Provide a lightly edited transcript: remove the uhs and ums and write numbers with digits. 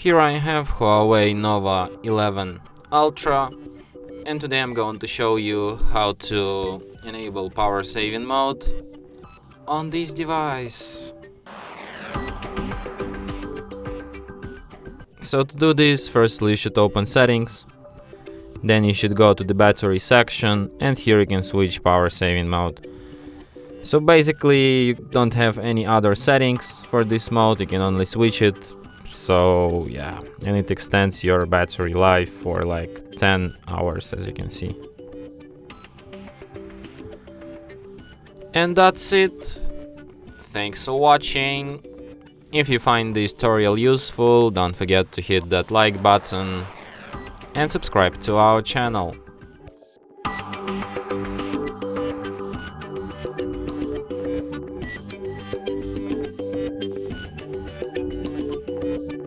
Here I have HUAWEI Nova 11 Ultra, and today I'm going to show you how to enable power saving mode on this device. So to do this, firstly you should open settings, then you should go to the battery section, and here you can switch power saving mode. So basically you don't have any other settings for this mode, you can only switch it. So yeah, and it extends your battery life for like 10 hours, as you can see. And that's it. Thanks for watching. If you find this tutorial useful, don't forget to hit that like button and subscribe to our channel.